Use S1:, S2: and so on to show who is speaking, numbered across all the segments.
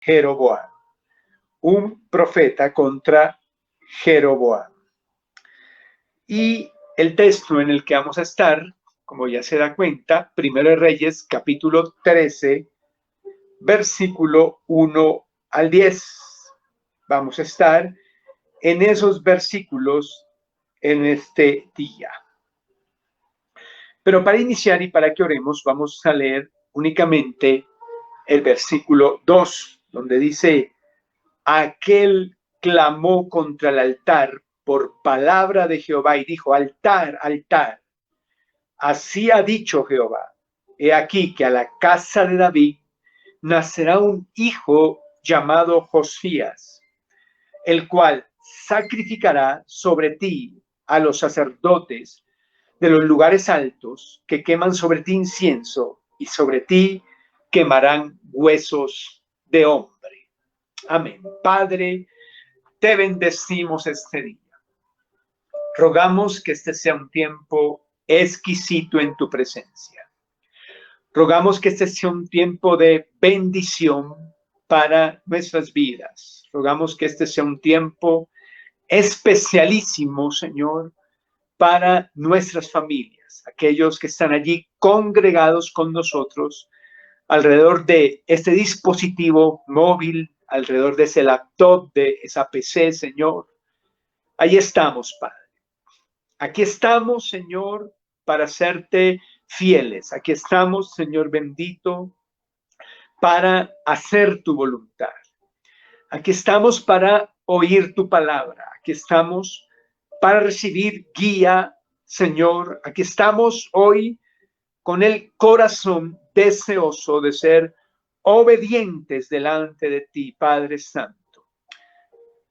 S1: Jeroboam. Un profeta contra Jeroboam. Y el texto en el que vamos a estar, como ya se da cuenta, Primero de Reyes, capítulo 13, versículo 1 al 10. Vamos a estar en esos versículos en este día. Pero para iniciar y para que oremos, vamos a leer únicamente el versículo 2, donde dice: aquel clamó contra el altar por palabra de Jehová y dijo: altar, altar, así ha dicho Jehová, he aquí que a la casa de David nacerá un hijo llamado Josías, el cual sacrificará sobre ti a los sacerdotes de los lugares altos que queman sobre ti incienso, y sobre ti quemarán huesos de hombre. Amén. Padre, te bendecimos este día. Rogamos que este sea un tiempo exquisito en tu presencia. Rogamos que este sea un tiempo de bendición para nuestras vidas. Rogamos que este sea un tiempo especialísimo, Señor, para nuestras familias, aquellos que están allí congregados con nosotros alrededor de este dispositivo móvil, alrededor de ese laptop, de esa PC, Señor. Ahí estamos, Padre. Aquí estamos, Señor, para serte fieles. Aquí estamos, Señor bendito, para hacer tu voluntad. Aquí estamos para oír tu palabra. Aquí estamos para recibir guía, Señor. Aquí estamos hoy con el corazón deseoso de ser obedientes delante de ti, Padre Santo.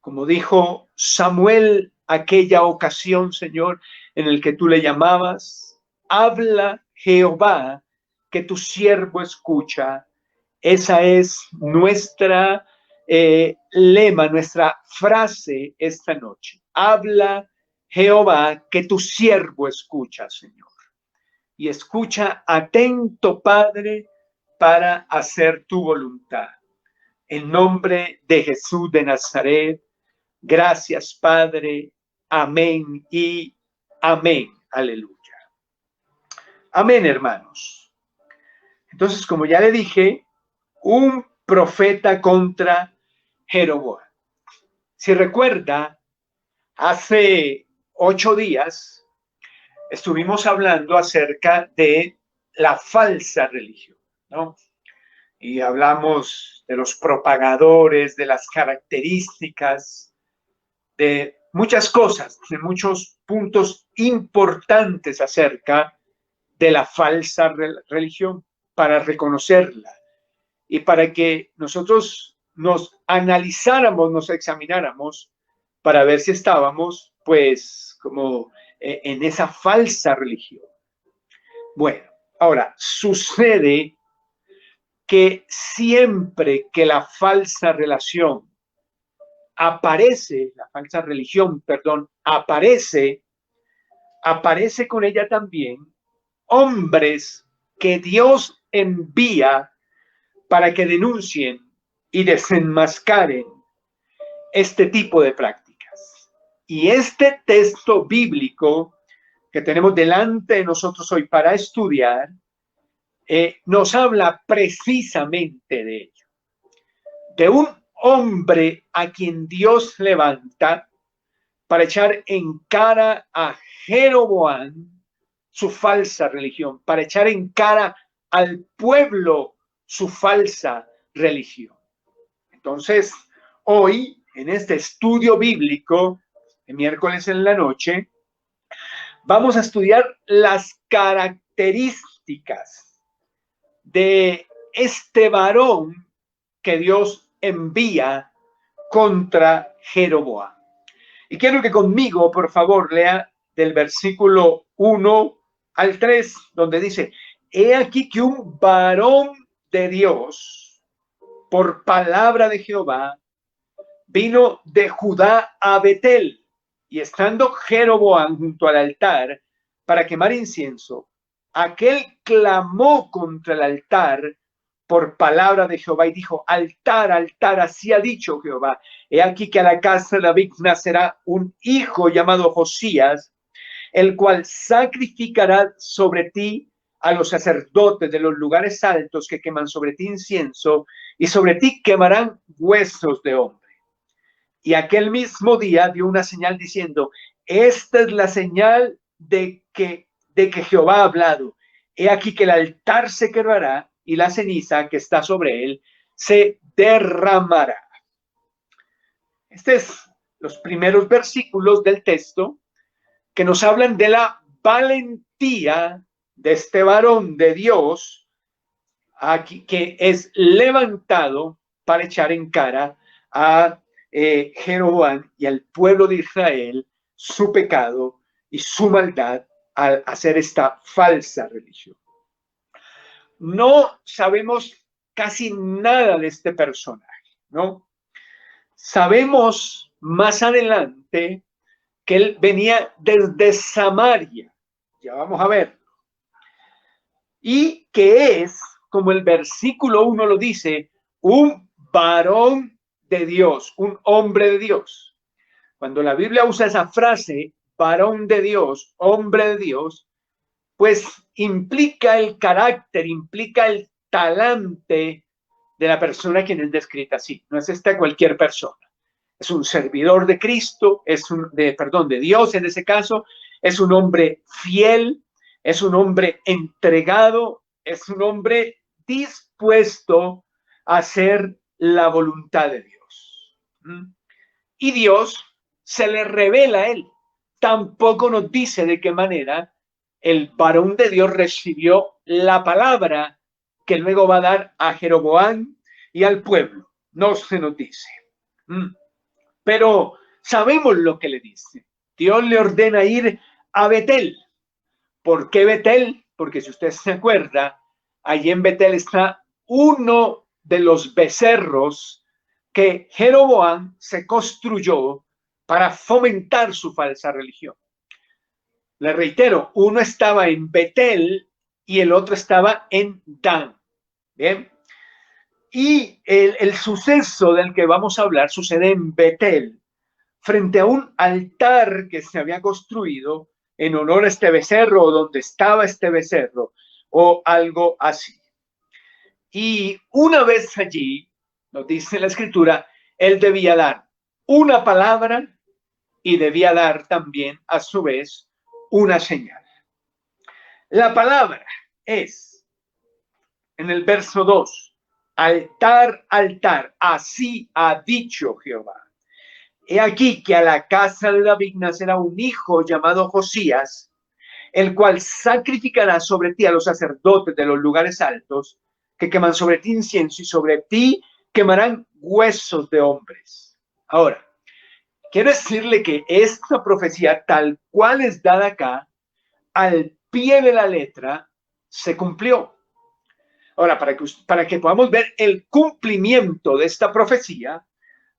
S1: Como dijo Samuel aquella ocasión, Señor, en el que tú le llamabas: habla Jehová, que tu siervo escucha. Esa es nuestra lema, nuestra frase esta noche. Habla Jehová, que tu siervo escucha, Señor. Y escucha atento, Padre, para hacer tu voluntad. En nombre de Jesús de Nazaret, gracias, Padre. Amén y amén. Aleluya. Amén, hermanos. Entonces, como ya le dije, un profeta contra Jeroboam. Si recuerda, hace 8 días estuvimos hablando acerca de la falsa religión, ¿no? Y hablamos de los propagadores, de las características, de muchas cosas, de muchos puntos importantes acerca de la falsa religión, para reconocerla y para que nosotros nos analizáramos, nos examináramos para ver si estábamos, pues, como en esa falsa religión. Bueno, ahora, sucede que siempre que la falsa religión aparece aparece con ella también hombres que Dios envía para que denuncien y desenmascaren este tipo de prácticas. Y este texto bíblico que tenemos delante de nosotros hoy para estudiar, nos habla precisamente de ello, de un hombre a quien Dios levanta para echar en cara a Jeroboam su falsa religión, para echar en cara al pueblo su falsa religión. Entonces, hoy, en este estudio bíblico, el miércoles en la noche, vamos a estudiar las características de este varón que Dios envía contra Jeroboam. Y quiero que conmigo, por favor, lea del versículo 1 al 3, donde dice: he aquí que un varón de Dios, por palabra de Jehová, vino de Judá a Betel, y estando Jeroboam junto al altar para quemar incienso, aquel clamó contra el altar por palabra de Jehová y dijo: altar, altar, así ha dicho Jehová. He aquí que a la casa de David nacerá un hijo llamado Josías, el cual sacrificará sobre ti a los sacerdotes de los lugares altos que queman sobre ti incienso, y sobre ti quemarán huesos de hombre. Y aquel mismo día dio una señal diciendo: esta es la señal de que Jehová ha hablado. He aquí que el altar se quebrará y la ceniza que está sobre él se derramará. Estos es los primeros versículos del texto que nos hablan de la valentía de este varón de Dios aquí, que es levantado para echar en cara a Jeroboam y al pueblo de Israel su pecado y su maldad al hacer esta falsa religión. No sabemos casi nada de este personaje, ¿no? Sabemos más adelante que él venía desde Samaria, ya vamos a verlo, y que es, como el versículo 1 lo dice, un varón de Dios, un hombre de Dios. Cuando la Biblia usa esa frase, varón de Dios, hombre de Dios, pues implica el carácter, implica el talante de la persona quien es descrita así. No es cualquier persona. Es un servidor de Cristo, de Dios en ese caso, es un hombre fiel, es un hombre entregado, es un hombre dispuesto a hacer la voluntad de Dios. Y Dios se le revela a él. Tampoco nos dice de qué manera el varón de Dios recibió la palabra que luego va a dar a Jeroboam y al pueblo. No se nos dice. Pero sabemos lo que le dice. Dios le ordena ir a Betel. ¿Por qué Betel? Porque si usted se acuerda, allí en Betel está uno de los becerros que Jeroboam se construyó para fomentar su falsa religión. Le reitero, uno estaba en Betel y el otro estaba en Dan. Bien. Y el suceso del que vamos a hablar sucede en Betel, frente a un altar que se había construido en honor a este becerro, o donde estaba este becerro, o algo así. Y una vez allí, nos dice la escritura, él debía dar una palabra y debía dar también a su vez una señal. La palabra es, en el verso 2, altar, altar, así ha dicho Jehová. He aquí que a la casa de David nacerá un hijo llamado Josías, el cual sacrificará sobre ti a los sacerdotes de los lugares altos, que queman sobre ti incienso, y sobre ti quemarán huesos de hombres. Ahora, quiero decirle que esta profecía, tal cual es dada acá, al pie de la letra, se cumplió. Ahora, para que podamos ver el cumplimiento de esta profecía,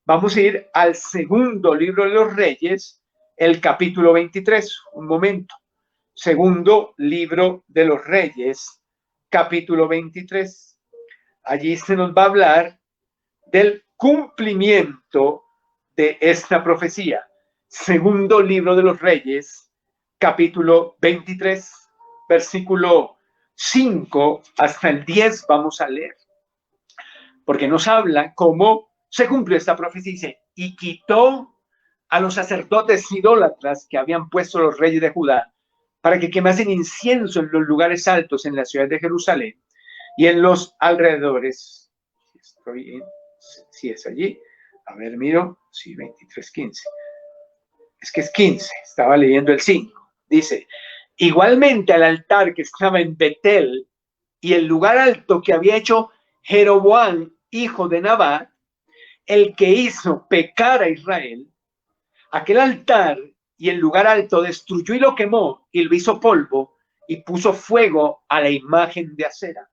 S1: vamos a ir al segundo libro de los Reyes, el capítulo 23. Un momento. Segundo libro de los Reyes, capítulo 23. Allí se nos va a hablar del cumplimiento de esta profecía. Segundo libro de los Reyes, capítulo 23, versículo 5 hasta el 10 vamos a leer. Porque nos habla cómo se cumplió esta profecía. Dice: y quitó a los sacerdotes idólatras que habían puesto los reyes de Judá para que quemasen incienso en los lugares altos en la ciudad de Jerusalén y en los alrededores. Si es allí. A ver, miro. Sí, 23:15. Es que es 15. Estaba leyendo el 5. Dice: igualmente al altar que estaba en Betel y el lugar alto que había hecho Jeroboam, hijo de Nabat, el que hizo pecar a Israel, aquel altar y el lugar alto destruyó y lo quemó y lo hizo polvo y puso fuego a la imagen de acera.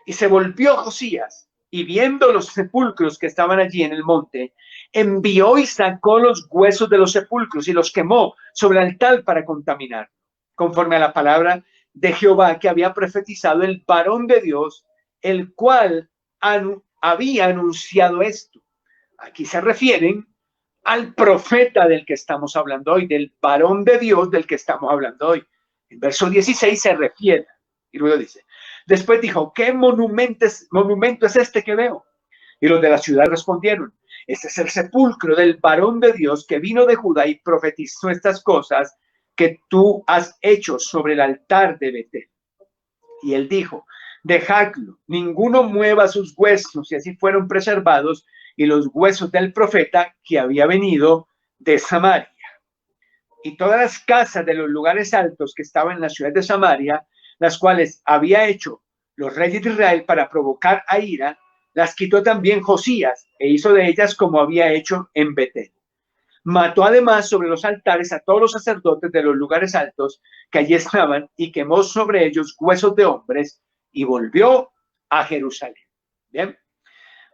S1: Y se volvió Josías y viendo los sepulcros que estaban allí en el monte, envió y sacó los huesos de los sepulcros y los quemó sobre el altar para contaminar, conforme a la palabra de Jehová que había profetizado el varón de Dios el cual había anunciado esto. Aquí se refieren al profeta del que estamos hablando hoy, del varón de Dios del que estamos hablando hoy. En verso 16 se refiere, y luego dice, después dijo, ¿qué monumento es este que veo? Y los de la ciudad respondieron, este es el sepulcro del varón de Dios que vino de Judá y profetizó estas cosas que tú has hecho sobre el altar de Betel. Y él dijo, dejadlo, ninguno mueva sus huesos, y así fueron preservados y los huesos del profeta que había venido de Samaria. Y todas las casas de los lugares altos que estaban en la ciudad de Samaria, las cuales había hecho los reyes de Israel para provocar a ira, las quitó también Josías e hizo de ellas como había hecho en Betel. Mató además sobre los altares a todos los sacerdotes de los lugares altos que allí estaban y quemó sobre ellos huesos de hombres y volvió a Jerusalén. Bien,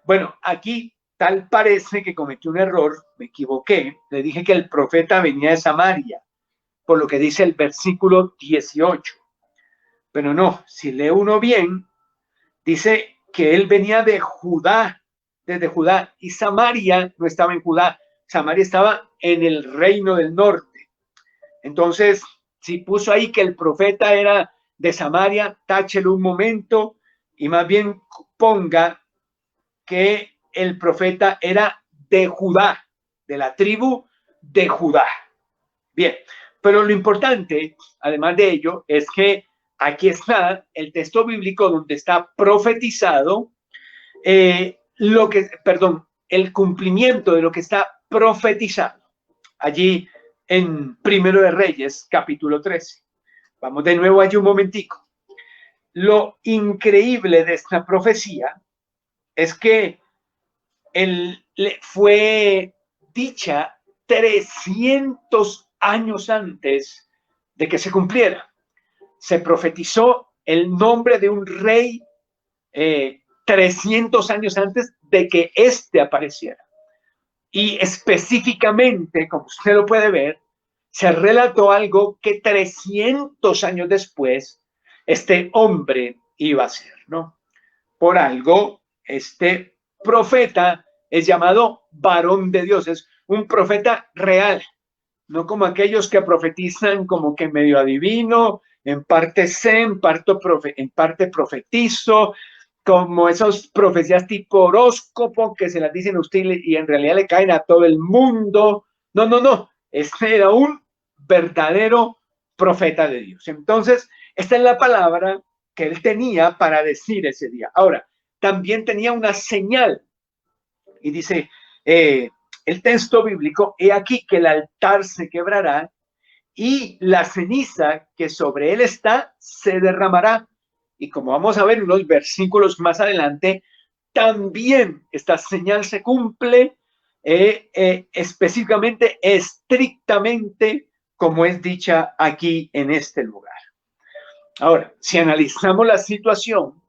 S1: bueno, aquí tal parece que cometí un error, me equivoqué, le dije que el profeta venía de Samaria, por lo que dice el versículo 18. Pero no, si lee uno bien, dice que él venía de Judá, desde Judá, y Samaria no estaba en Judá, Samaria estaba en el reino del norte. Entonces, si puso ahí que el profeta era de Samaria, táchelo un momento y más bien ponga que el profeta era de Judá, de la tribu de Judá. Bien, pero lo importante, además de ello, es que aquí está el texto bíblico donde está profetizado el cumplimiento de lo que está profetizado allí en Primero de Reyes, capítulo 13. Vamos de nuevo allí un momentico. Lo increíble de esta profecía es que fue dicha 300 años antes de que se cumpliera. Se profetizó el nombre de un rey 300 años antes de que éste apareciera. Y específicamente, como usted lo puede ver, se relató algo que 300 años después este hombre iba a hacer, ¿no? Por algo, este profeta es llamado varón de Dios, es un profeta real, no como aquellos que profetizan como que medio adivino, en parte sé, en parte profetizo, como esas profecías tipo horóscopo que se las dicen a usted y en realidad le caen a todo el mundo. No, no, no. Este era un verdadero profeta de Dios. Entonces, esta es la palabra que él tenía para decir ese día. Ahora, también tenía una señal. Y dice el texto bíblico, he aquí que el altar se quebrará y la ceniza que sobre él está se derramará. Y como vamos a ver unos versículos más adelante, también esta señal se cumple específicamente, estrictamente, como es dicha aquí en este lugar. Ahora, si analizamos la situación,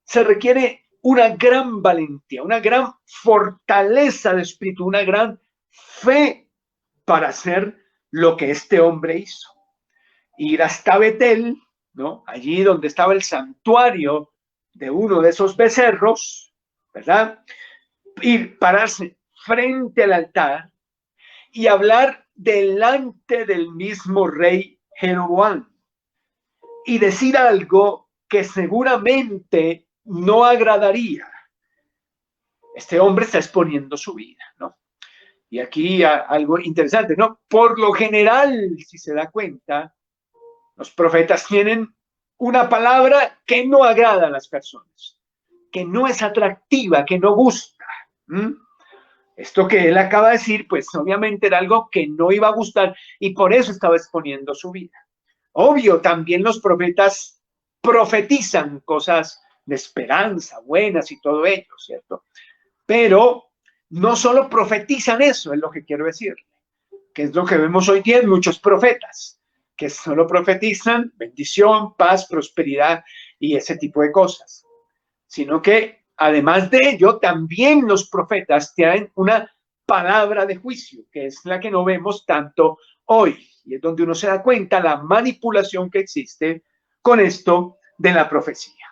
S1: se requiere una gran valentía, una gran fortaleza de espíritu, una gran fe para hacer lo que este hombre hizo. Ir hasta Betel, ¿no? Allí donde estaba el santuario de uno de esos becerros, ¿verdad? Ir, pararse frente al altar y hablar delante del mismo rey Jeroboam y decir algo que seguramente no agradaría. Este hombre está exponiendo su vida, ¿no? Y aquí algo interesante, ¿no? Por lo general, si se da cuenta, los profetas tienen una palabra que no agrada a las personas, que no es atractiva, que no gusta. Esto que él acaba de decir, pues obviamente era algo que no iba a gustar y por eso estaba exponiendo su vida. Obvio, también los profetas profetizan cosas de esperanza, buenas y todo ello, ¿cierto? Pero no solo profetizan eso, es lo que quiero decir, que es lo que vemos hoy día en muchos profetas, que solo profetizan bendición, paz, prosperidad y ese tipo de cosas, sino que además de ello, también los profetas tienen una palabra de juicio, que es la que no vemos tanto hoy, y es donde uno se da cuenta la manipulación que existe con esto de la profecía.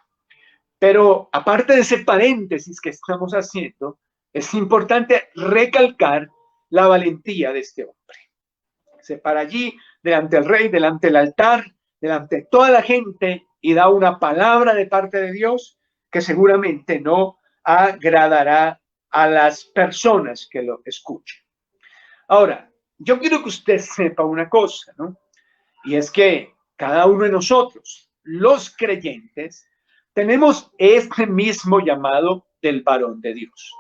S1: Pero aparte de ese paréntesis que estamos haciendo, es importante recalcar la valentía de este hombre. Se para allí, delante del rey, delante del altar, delante de toda la gente, y da una palabra de parte de Dios que seguramente no agradará a las personas que lo escuchen. Ahora, yo quiero que usted sepa una cosa, ¿no? Y es que cada uno de nosotros, los creyentes, tenemos este mismo llamado del varón de Dios.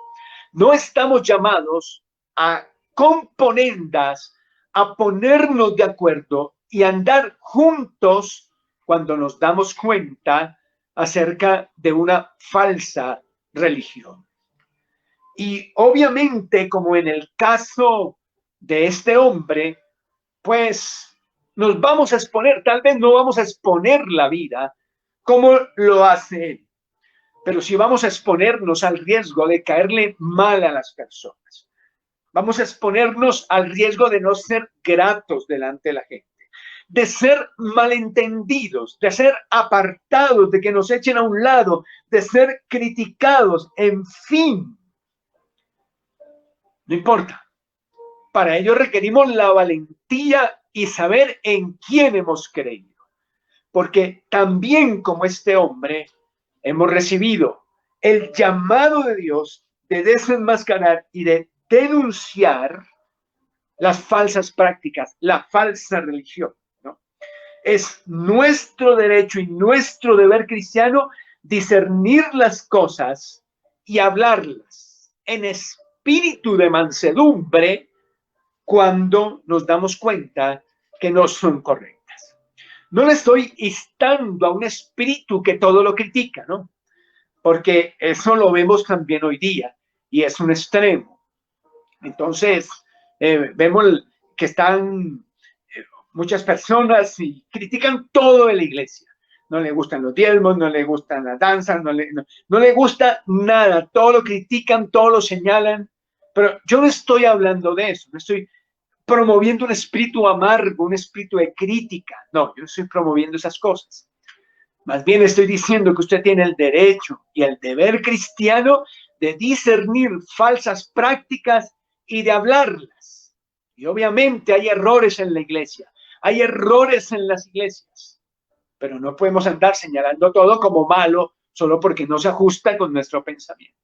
S1: No estamos llamados a componendas, a ponernos de acuerdo y andar juntos cuando nos damos cuenta acerca de una falsa religión. Y obviamente, como en el caso de este hombre, pues nos vamos a exponer, tal vez no vamos a exponer la vida como lo hace él, pero sí vamos a exponernos al riesgo de caerle mal a las personas. Vamos a exponernos al riesgo de no ser gratos delante de la gente, de ser malentendidos, de ser apartados, de que nos echen a un lado, de ser criticados, en fin. No importa. Para ello requerimos la valentía y saber en quién hemos creído. Porque también como este hombre hemos recibido el llamado de Dios de desenmascarar y de denunciar las falsas prácticas, la falsa religión, ¿no? Es nuestro derecho y nuestro deber cristiano discernir las cosas y hablarlas en espíritu de mansedumbre cuando nos damos cuenta que no son correctas. No le estoy instando a un espíritu que todo lo critica, ¿no? Porque eso lo vemos también hoy día y es un extremo. Entonces, vemos que están muchas personas y critican todo de la iglesia. No le gustan los diezmos, no le gustan las danzas, no le gusta nada. Todo lo critican, todo lo señalan. Pero yo no estoy hablando de eso, no estoy promoviendo un espíritu amargo, un espíritu de crítica. No, yo no estoy promoviendo esas cosas. Más bien estoy diciendo que usted tiene el derecho y el deber cristiano de discernir falsas prácticas y de hablarlas. Y obviamente hay errores en la iglesia, hay errores en las iglesias, pero no podemos andar señalando todo como malo solo porque no se ajusta con nuestro pensamiento.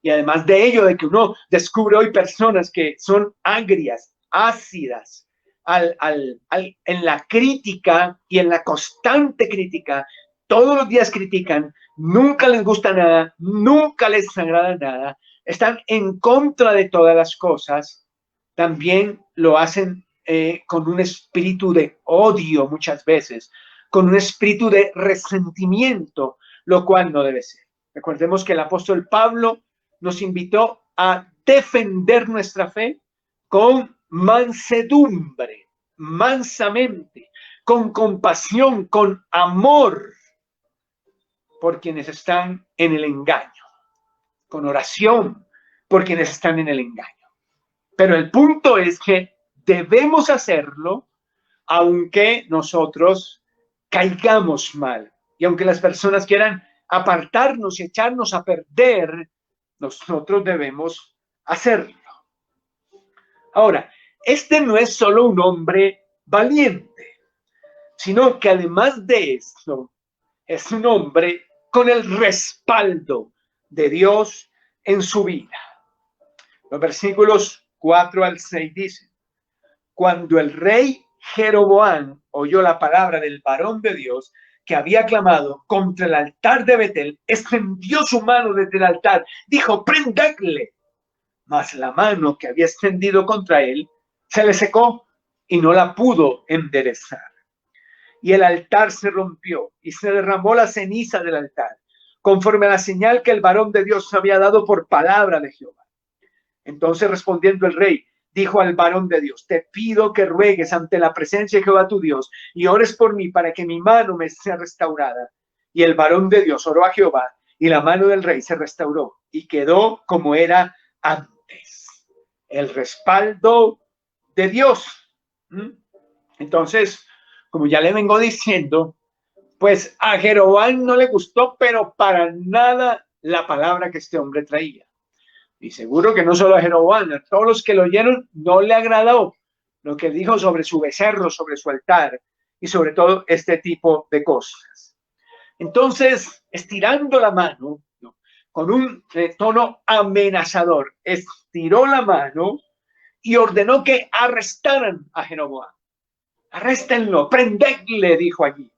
S1: Y además de ello, de que uno descubre hoy personas que son agrias, ácidas, en la crítica y en la constante crítica, todos los días critican, nunca les gusta nada, nunca les agrada nada, están en contra de todas las cosas, también lo hacen con un espíritu de odio muchas veces, con un espíritu de resentimiento, lo cual no debe ser. Recordemos que el apóstol Pablo nos invitó a defender nuestra fe con mansedumbre, mansamente, con compasión, con amor por quienes están en el engaño, con oración por quienes están en el engaño. Pero el punto es que debemos hacerlo aunque nosotros caigamos mal y aunque las personas quieran apartarnos y echarnos a perder, nosotros debemos hacerlo. Ahora, este no es solo un hombre valiente, sino que además de esto, es un hombre con el respaldo de Dios en su vida. Los versículos 4 al 6 dicen: cuando el rey Jeroboam oyó la palabra del varón de Dios que había clamado contra el altar de Betel, extendió su mano desde el altar, dijo: prendedle. Mas la mano que había extendido contra él se le secó y no la pudo enderezar. Y el altar se rompió y se derramó la ceniza del altar, conforme a la señal que el varón de Dios había dado por palabra de Jehová. Entonces, respondiendo el rey, dijo al varón de Dios: te pido que ruegues ante la presencia de Jehová tu Dios y ores por mí para que mi mano me sea restaurada. Y el varón de Dios oró a Jehová y la mano del rey se restauró y quedó como era antes. El respaldo de Dios. Entonces, como ya le vengo diciendo, Pues a Jeroboam no le gustó, pero para nada la palabra que este hombre traía. Y seguro que no solo a Jeroboam, a todos los que lo oyeron no le agradó lo que dijo sobre su becerro, sobre su altar y sobre todo este tipo de cosas. Entonces, estirando la mano, ¿no?, con un tono amenazador, estiró la mano y ordenó que arrestaran a Jeroboam. Arréstenlo, prendedle, dijo allí.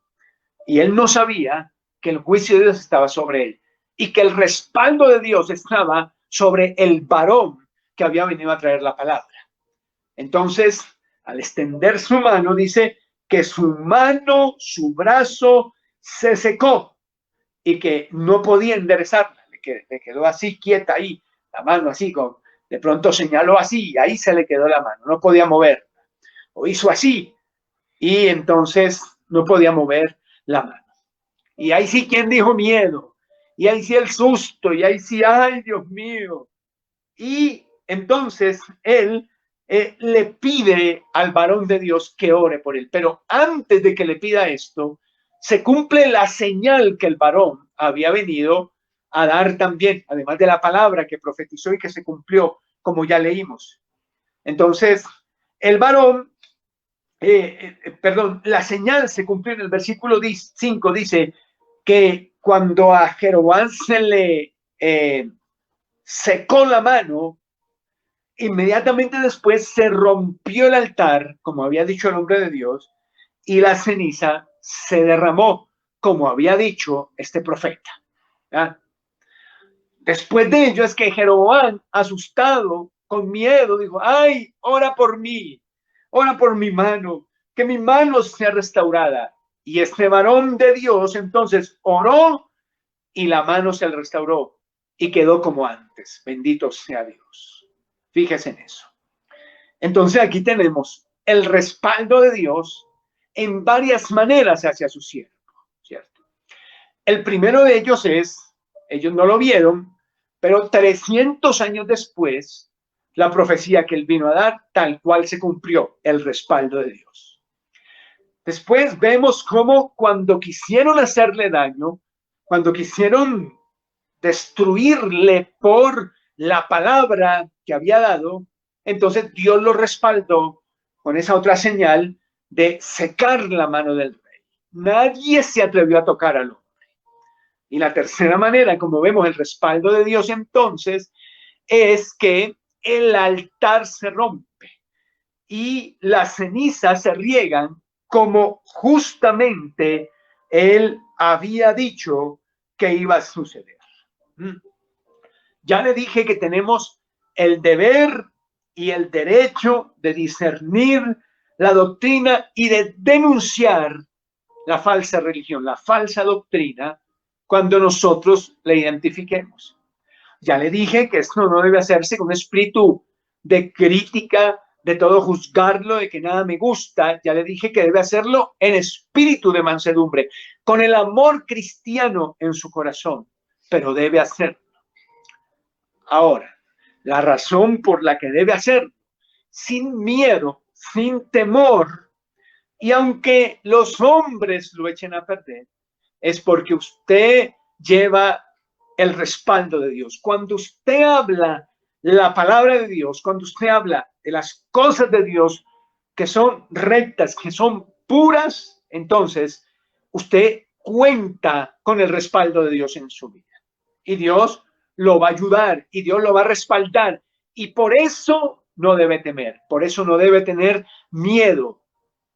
S1: Y él no sabía que el juicio de Dios estaba sobre él y que el respaldo de Dios estaba sobre el varón que había venido a traer la palabra. Entonces, al extender su mano, dice que su mano, su brazo se secó y que no podía enderezarla. Le quedó así quieta ahí, la mano así, de pronto señaló así y ahí se le quedó la mano, no podía mover. O hizo así y entonces no podía mover la mano. Y ahí sí, ¿quién dijo miedo? Y ahí sí el susto, y ahí sí, ay, Dios mío. Y entonces él le pide al varón de Dios que ore por él. Pero antes de que le pida esto, se cumple la señal que el varón había venido a dar también, además de la palabra que profetizó y que se cumplió, como ya leímos. Entonces, el varón, la señal se cumplió en el versículo 5, dice que cuando a Jeroboam se le secó la mano, inmediatamente después se rompió el altar, como había dicho el hombre de Dios, y la ceniza se derramó, como había dicho este profeta. ¿Ya? Después de ello es que Jeroboam, asustado, con miedo, dijo, ay, ora por mi mano, que mi mano sea restaurada. Y este varón de Dios entonces oró y la mano se le restauró y quedó como antes. Bendito sea Dios. Fíjese en eso. Entonces aquí tenemos el respaldo de Dios en varias maneras hacia su siervo, ¿cierto? El primero de ellos es, ellos no lo vieron, pero 300 años después, la profecía que él vino a dar, tal cual se cumplió, el respaldo de Dios. Después vemos cómo cuando quisieron hacerle daño, cuando quisieron destruirle por la palabra que había dado, entonces Dios lo respaldó con esa otra señal de secar la mano del rey. Nadie se atrevió a tocar al hombre. Y la tercera manera, como vemos el respaldo de Dios entonces, es que el altar se rompe y las cenizas se riegan como justamente él había dicho que iba a suceder. Ya le dije que tenemos el deber y el derecho de discernir la doctrina y de denunciar la falsa religión, la falsa doctrina, cuando nosotros la identifiquemos. Ya le dije que esto no debe hacerse con un espíritu de crítica, de todo juzgarlo, de que nada me gusta. Ya le dije que debe hacerlo en espíritu de mansedumbre, con el amor cristiano en su corazón, pero debe hacerlo. Ahora, la razón por la que debe hacerlo, sin miedo, sin temor, y aunque los hombres lo echen a perder, es porque usted lleva el respaldo de Dios. Cuando usted habla la palabra de Dios, cuando usted habla de las cosas de Dios que son rectas, que son puras, entonces usted cuenta con el respaldo de Dios en su vida. Y Dios lo va a ayudar y Dios lo va a respaldar. Y por eso no debe temer, por eso no debe tener miedo.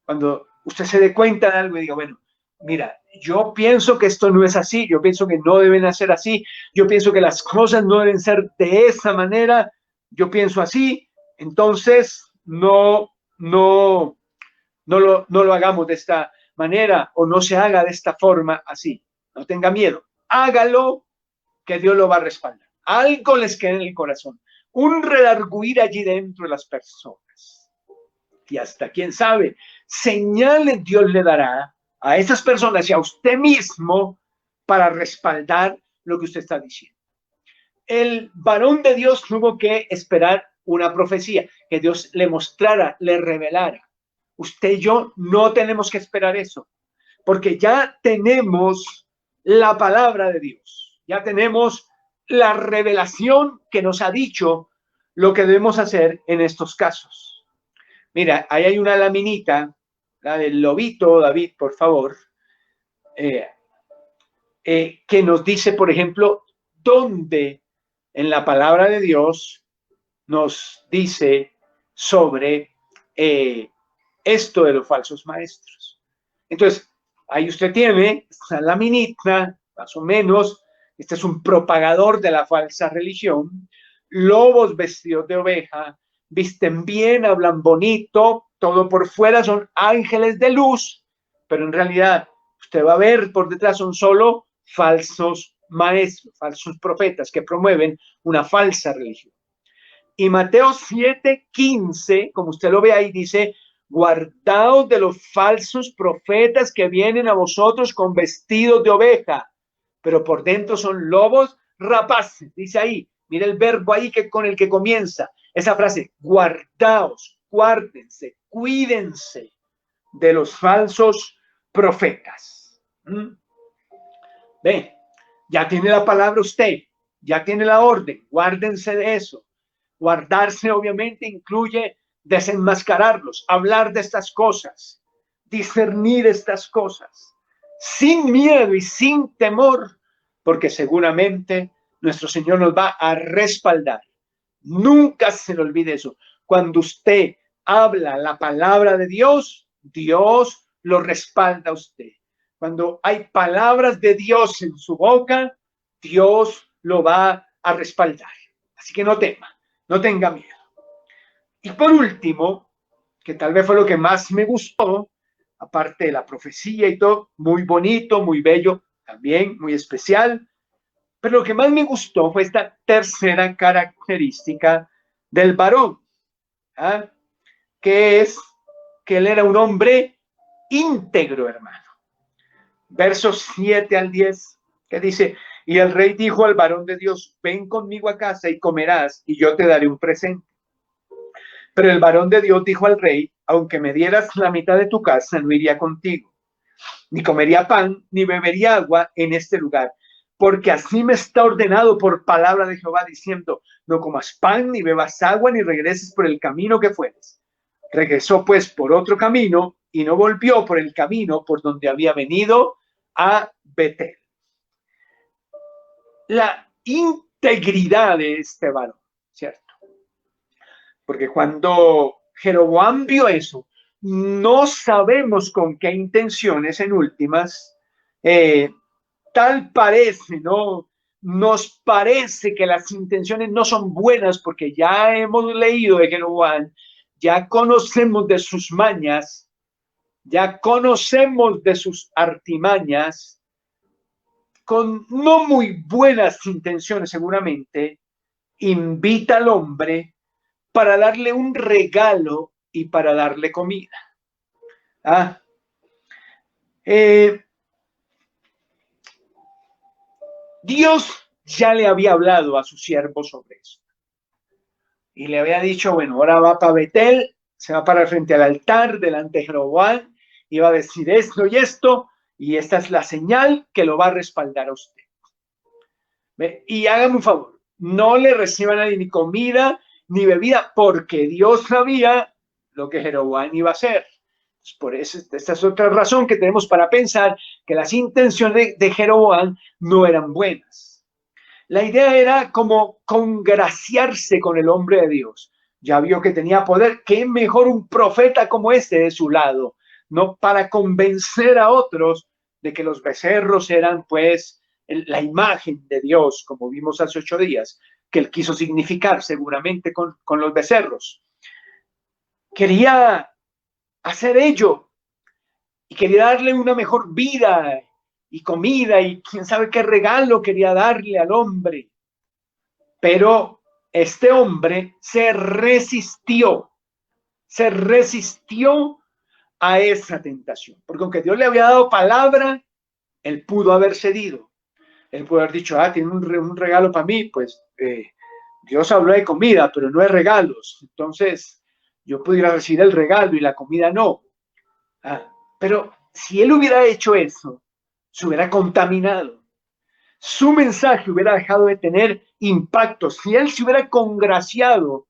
S1: Cuando usted se dé cuenta de algo y diga, bueno, mira, yo pienso que esto no es así, yo pienso que no deben ser así, yo pienso que las cosas no deben ser de esa manera, yo pienso así, entonces no lo hagamos de esta manera o no se haga de esta forma así. No tenga miedo, hágalo, que Dios lo va a respaldar. Algo les queda en el corazón, un redarguir allí dentro de las personas. Y hasta quién sabe, señales Dios le dará a esas personas y a usted mismo para respaldar lo que usted está diciendo. El varón de Dios tuvo que esperar una profecía, que Dios le mostrara, le revelara. Usted y yo no tenemos que esperar eso. porque ya tenemos la palabra de Dios, ya tenemos la revelación que nos ha dicho lo que debemos hacer en estos casos. Mira, ahí hay una laminita, la del lobito, David, por favor, que nos dice, por ejemplo, dónde en la palabra de Dios nos dice sobre esto de los falsos maestros. Entonces, ahí usted tiene esta laminita, más o menos, este es un propagador de la falsa religión, lobos vestidos de oveja, visten bien, hablan bonito, todo por fuera son ángeles de luz, pero en realidad usted va a ver por detrás son solo falsos maestros, falsos profetas que promueven una falsa religión. Y Mateo 7:15, como usted lo ve ahí, dice, guardaos de los falsos profetas que vienen a vosotros con vestidos de oveja, pero por dentro son lobos rapaces. Dice ahí, mira el verbo ahí que con el que comienza esa frase, guardaos, guárdense, cuídense de los falsos profetas. Ve, ya tiene la palabra usted, ya tiene la orden, guárdense de eso. Guardarse obviamente incluye desenmascararlos, hablar de estas cosas, discernir estas cosas, sin miedo y sin temor, porque seguramente nuestro Señor nos va a respaldar. Nunca se le olvide eso. Cuando usted habla la palabra de Dios, Dios lo respalda a usted. Cuando hay palabras de Dios en su boca, Dios lo va a respaldar. Así que no tema, no tenga miedo. Y por último, que tal vez fue lo que más me gustó, aparte de la profecía y todo, muy bonito, muy bello, también muy especial, pero lo que más me gustó fue esta tercera característica del varón, ¿ah? Que es que él era un hombre íntegro, hermano. Versos 7 al 10, que dice, y el rey dijo al varón de Dios, ven conmigo a casa y comerás, y yo te daré un presente. Pero el varón de Dios dijo al rey, aunque me dieras la mitad de tu casa, no iría contigo, ni comería pan, ni bebería agua en este lugar, porque así me está ordenado por palabra de Jehová, diciendo, no comas pan, ni bebas agua, ni regreses por el camino que fueres. Regresó pues por otro camino, y no volvió por el camino por donde había venido a Betel. La integridad de este varón, ¿cierto? Porque cuando Jeroboam vio eso, no sabemos con qué intenciones en últimas, tal parece, ¿no? Nos parece que las intenciones no son buenas porque ya hemos leído de Jeroboam, ya conocemos de sus mañas, ya conocemos de sus artimañas, con no muy buenas intenciones seguramente, invita al hombre para darle un regalo y para darle comida. Dios ya le había hablado a su siervo sobre eso. Y le había dicho, bueno, ahora va para Betel, se va para frente al altar delante de Jeroboam y va a decir esto y esto, y esta es la señal que lo va a respaldar a usted. Y hágame un favor, no le reciban a nadie ni comida ni bebida, porque Dios sabía lo que Jeroboam iba a hacer. Por eso, esta es otra razón que tenemos para pensar que las intenciones de Jeroboam no eran buenas. La idea era como congraciarse con el hombre de Dios. Ya vio que tenía poder, qué mejor un profeta como este de su lado, no para convencer a otros de que los becerros eran pues la imagen de Dios, como vimos hace 8 días, que él quiso significar seguramente con los becerros. Quería hacer ello y quería darle una mejor vida y comida y quién sabe qué regalo quería darle al hombre. Pero este hombre se resistió a esa tentación, porque aunque Dios le había dado palabra, él pudo haber cedido. Él pudo haber dicho, tiene un regalo para mí, pues Dios habló de comida, pero no de regalos. Entonces, yo pudiera recibir el regalo y la comida no. Pero si él hubiera hecho eso, se hubiera contaminado. Su mensaje hubiera dejado de tener impacto. Si él se hubiera congraciado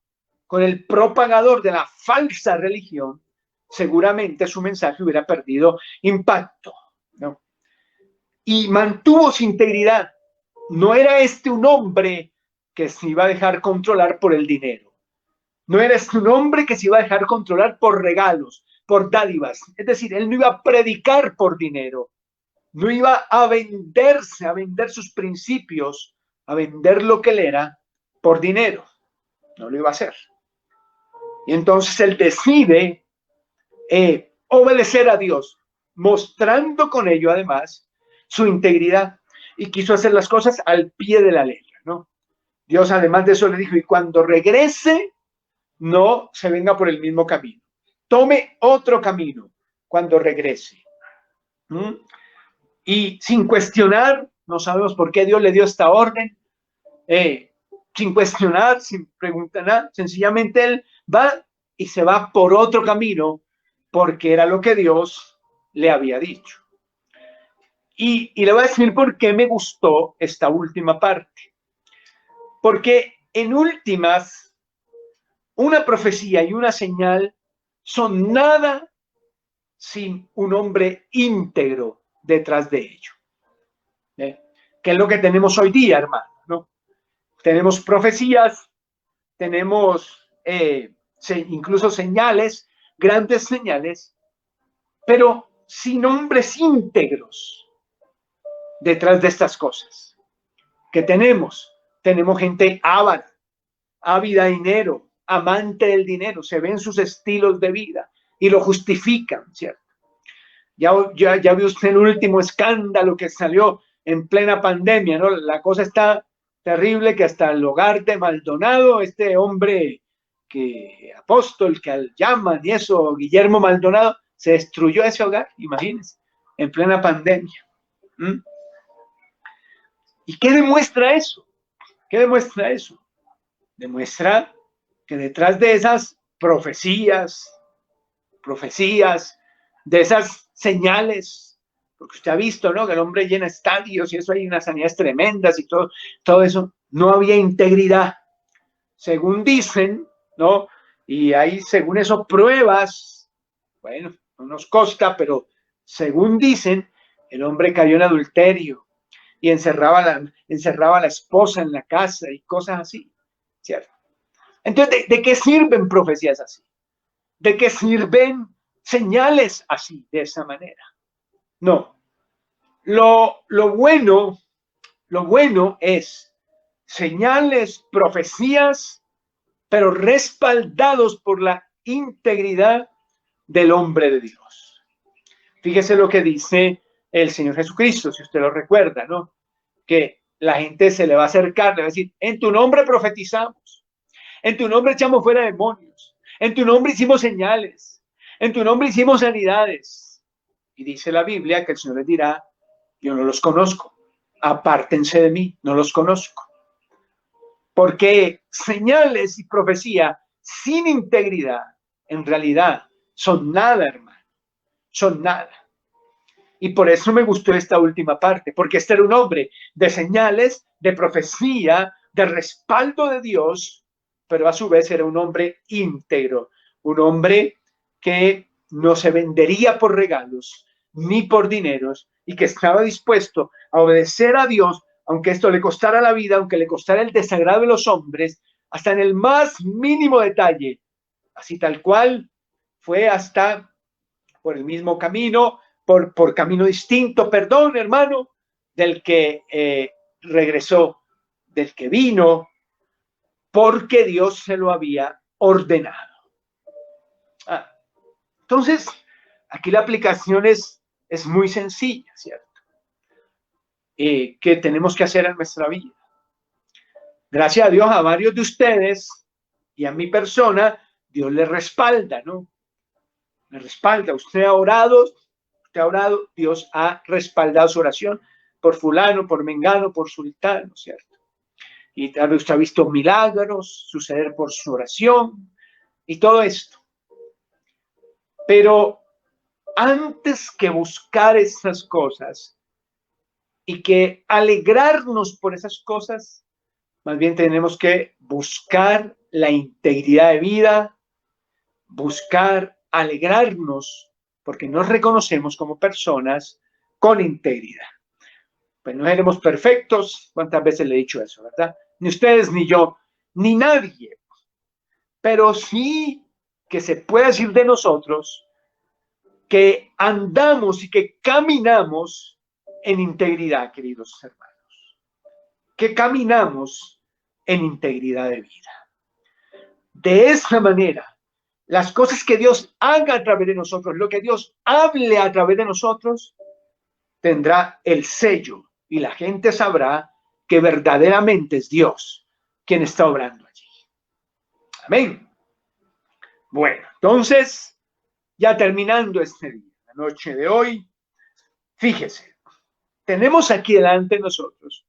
S1: con el propagador de la falsa religión, seguramente su mensaje hubiera perdido impacto, ¿no? Y mantuvo su integridad. No era un hombre que se iba a dejar controlar por el dinero. No era un hombre que se iba a dejar controlar por regalos, por dádivas. Es decir, él no iba a predicar por dinero. No iba a venderse, a vender sus principios, a vender lo que él era por dinero. No lo iba a hacer. Y entonces él decide obedecer a Dios, mostrando con ello además su integridad, y quiso hacer las cosas al pie de la letra, ¿no? Dios además de eso le dijo, y cuando regrese, no se venga por el mismo camino, tome otro camino cuando regrese. Y sin cuestionar, no sabemos por qué Dios le dio esta orden, sin cuestionar, sin preguntar nada, sencillamente él va y se va por otro camino porque era lo que Dios le había dicho. Y le voy a decir por qué me gustó esta última parte. Porque en últimas, una profecía y una señal son nada sin un hombre íntegro detrás de ello. Que es lo que tenemos hoy día, hermano, ¿no? Tenemos profecías, tenemos incluso señales, grandes señales, pero sin hombres íntegros detrás de estas cosas. ¿Qué tenemos? Tenemos gente ávida de dinero, amante del dinero, se ven sus estilos de vida y lo justifican, ¿cierto? Ya vio usted el último escándalo que salió en plena pandemia, ¿no? La cosa está terrible, que hasta el hogar de Maldonado, este hombre apóstol que llaman y eso, Guillermo Maldonado, se destruyó ese hogar, imagínense, en plena pandemia. ¿Y qué demuestra eso? ¿Qué demuestra eso? Demuestra que detrás de esas profecías, de esas señales, porque usted ha visto, ¿no? Que el hombre llena estadios y eso, hay unas sanidades tremendas y todo eso, no había integridad, según dicen, ¿no? Y hay, según eso, pruebas, bueno, no nos consta, pero según dicen, el hombre cayó en adulterio y encerraba a la esposa en la casa y cosas así, ¿cierto? Entonces, ¿de qué sirven profecías así? ¿De qué sirven señales así, de esa manera? No. Lo bueno es señales, profecías, pero respaldados por la integridad del hombre de Dios. Fíjese lo que dice el Señor Jesucristo, si usted lo recuerda, ¿no? Que la gente se le va a acercar, le va a decir, en tu nombre profetizamos, en tu nombre echamos fuera demonios, en tu nombre hicimos señales, en tu nombre hicimos sanidades. Y dice la Biblia que el Señor les dirá, yo no los conozco, apártense de mí, no los conozco. Porque señales y profecía sin integridad, en realidad, son nada, hermano, son nada. Y por eso me gustó esta última parte, porque este era un hombre de señales, de profecía, de respaldo de Dios, pero a su vez era un hombre íntegro, un hombre que no se vendería por regalos ni por dineros y que estaba dispuesto a obedecer a Dios, aunque esto le costara la vida, aunque le costara el desagrado de los hombres, hasta en el más mínimo detalle, así tal cual fue hasta por el mismo camino, por camino distinto, perdón, hermano, del que regresó, del que vino, porque Dios se lo había ordenado. Entonces, aquí la aplicación es muy sencilla, ¿cierto? Que tenemos que hacer en nuestra vida. Gracias a Dios, a varios de ustedes y a mi persona, Dios les respalda, ¿no? Le respalda. Usted ha orado, Dios ha respaldado su oración por fulano, por mengano, por sultano, ¿cierto? Y tal vez usted ha visto milagros suceder por su oración y todo esto. Pero antes que buscar esas cosas y que alegrarnos por esas cosas, más bien tenemos que buscar la integridad de vida, buscar alegrarnos porque nos reconocemos como personas con integridad. Pues no seremos perfectos, ¿cuántas veces le he dicho eso, verdad? Ni ustedes, ni yo, ni nadie. Pero sí que se puede decir de nosotros que andamos y que caminamos en integridad, queridos hermanos. Que caminamos en integridad de vida. De esa manera, las cosas que Dios haga a través de nosotros, lo que Dios hable a través de nosotros, tendrá el sello y la gente sabrá que verdaderamente es Dios quien está obrando allí. Amén. Bueno, entonces, ya terminando este día, la noche de hoy, fíjese, tenemos aquí delante de nosotros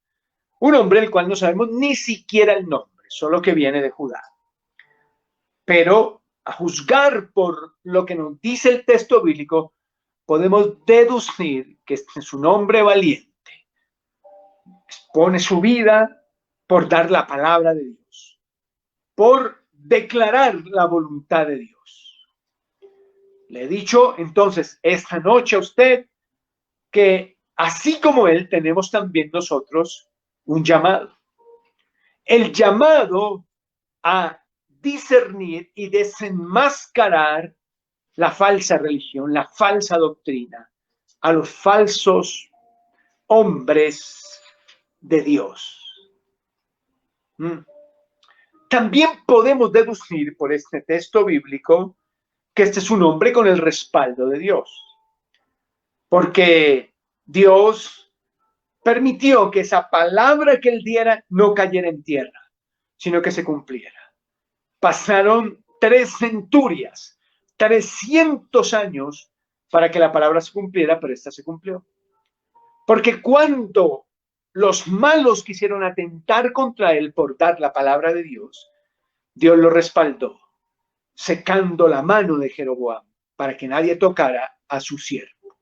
S1: un hombre del cual no sabemos ni siquiera el nombre, solo que viene de Judá. Pero a juzgar por lo que nos dice el texto bíblico, podemos deducir que este es un hombre valiente. Expone su vida por dar la palabra de Dios, por declarar la voluntad de Dios. Le he dicho entonces esta noche a usted que así como él tenemos también nosotros un llamado. El llamado a discernir y desenmascarar la falsa religión, la falsa doctrina, a los falsos hombres de Dios. También podemos deducir por este texto bíblico que este es un hombre con el respaldo de Dios, porque Dios permitió que esa palabra que él diera no cayera en tierra, sino que se cumpliera. Pasaron 3 centurias, 300 años para que la palabra se cumpliera, pero esta se cumplió. Porque cuando los malos quisieron atentar contra él por dar la palabra de Dios, Dios lo respaldó, secando la mano de Jeroboam para que nadie tocara a su siervo.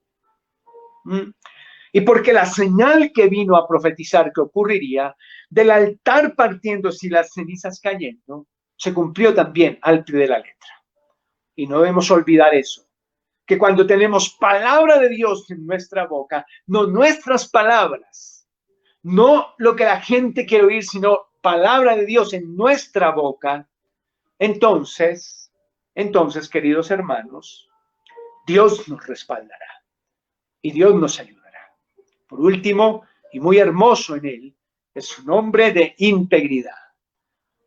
S1: Y porque la señal que vino a profetizar que ocurriría, del altar partiéndose y las cenizas cayendo, se cumplió también al pie de la letra. Y no debemos olvidar eso, que cuando tenemos palabra de Dios en nuestra boca, no nuestras palabras, no lo que la gente quiere oír, sino palabra de Dios en nuestra boca, entonces, queridos hermanos, Dios nos respaldará y Dios nos ayudará. Por último, y muy hermoso en él, es un hombre de integridad.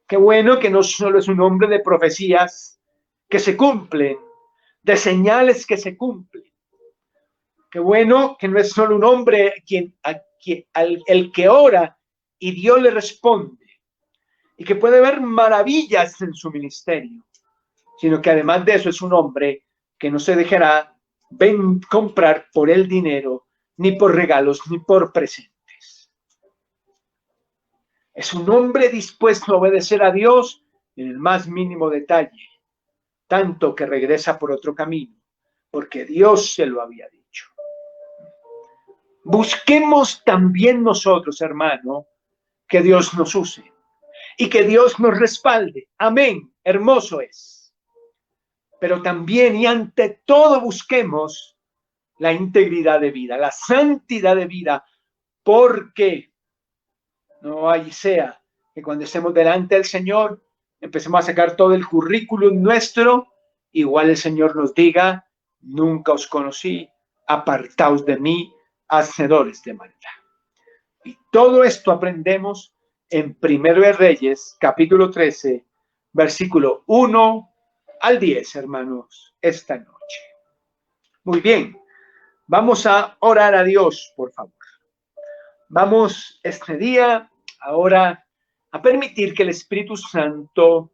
S1: Qué bueno que no solo es un hombre de profecías que se cumplen, de señales que se cumplen. Qué bueno que no es solo un hombre el que ora y Dios le responde y que puede ver maravillas en su ministerio, sino que además de eso es un hombre que no se dejará comprar por el dinero, ni por regalos, ni por presentes. Es un hombre dispuesto a obedecer a Dios en el más mínimo detalle, tanto que regresa por otro camino, porque Dios se lo había dicho. Busquemos también nosotros, hermano, que Dios nos use y que Dios nos respalde. Amén, hermoso es. Pero también y ante todo busquemos la integridad de vida, la santidad de vida, porque no hay sea que cuando estemos delante del Señor empecemos a sacar todo el currículum nuestro, igual el Señor nos diga, nunca os conocí, apartaos de mí, hacedores de maldad. Y todo esto aprendemos en 1 de Reyes, capítulo 13, versículo 1 al 10, hermanos, esta noche. Muy bien, vamos a orar a Dios, por favor. Vamos este día ahora a permitir que el Espíritu Santo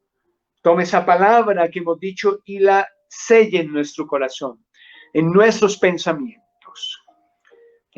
S1: tome esa palabra que hemos dicho y la selle en nuestro corazón, en nuestros pensamientos.